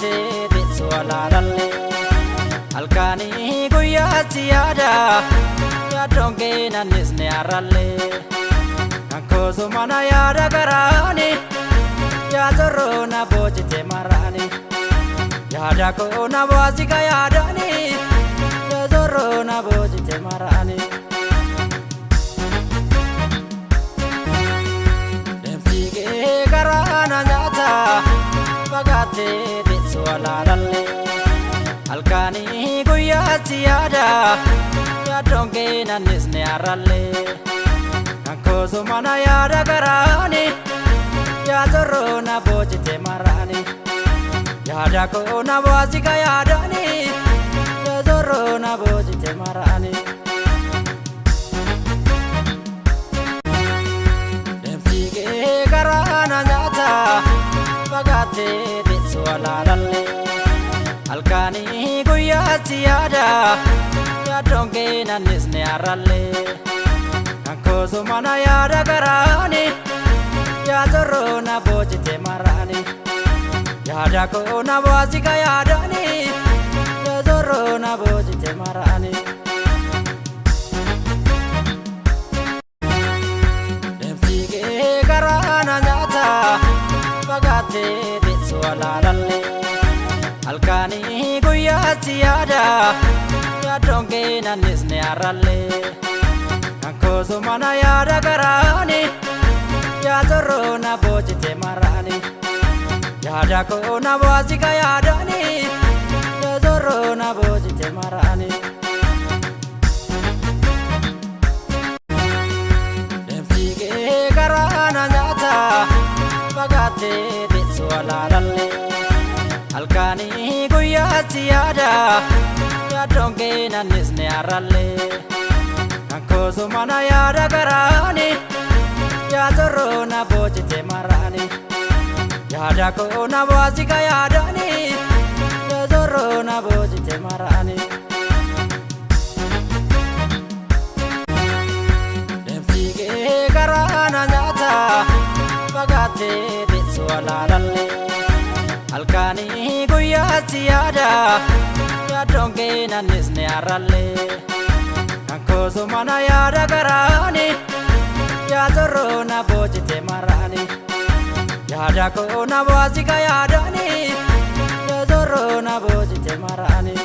fagaatee teessoo alaalallee halkanii guyyaa si yaada yaaddoon kee nannis ni harrallee kan koosu mana yaada garaani yaa zorroo na boojite maraani yaada koo na boosika yaadani yaa zorroo na boojite maraani deemsikee garaana nyaata fagaatee teessoo alaalallee halkanii guyyaa si yaada yaaddoon kee nannis ni harrallee kan koosu mana yaada garaani yaa zorroo na boojite maraani yaada koo na boosika yaadani yaa zorroo na boojite maraani deemsikee garaana nyaata fagaatee teessoo alaalallee halkanii guyyaa si yaada yaaddoon kee nannis ni harrallee kan koosu mana yaada garaani yaa zorroo na boojite maraani yaada koo na boosika yaadani yaa zorroo na boojite maraani deemsikee garaana nyaata fagaatee teessoo alaalallee halkanii guyyaa si yaada yaaddoon kee nannis ni harrallee kan koosu mana yaada garaani yaa zorroo na boojite maraani yaada koo na boosika yaadani yaa zorroo na boojite maraani deemsikee garaana nyaata fagaatee teessoo alaalallee halkanii guyyaa si yaada yaaddoon kee nannis ni harrallee kan koosu mana yaada garaani yaa zorroo na boojite maraani yaada koo na boosika yaadani yaa zorroo na boojite maraani deemsikee garaana nyaata fagaatee teessoo alaalallee halkanii guyyaa si yaada yaaddoon kee nannis ni harrallee kan koosu mana yaada garaani yaa zorroo na boojite maraani yaada koo na boosika yaadani yaa zorroo na boojite maraani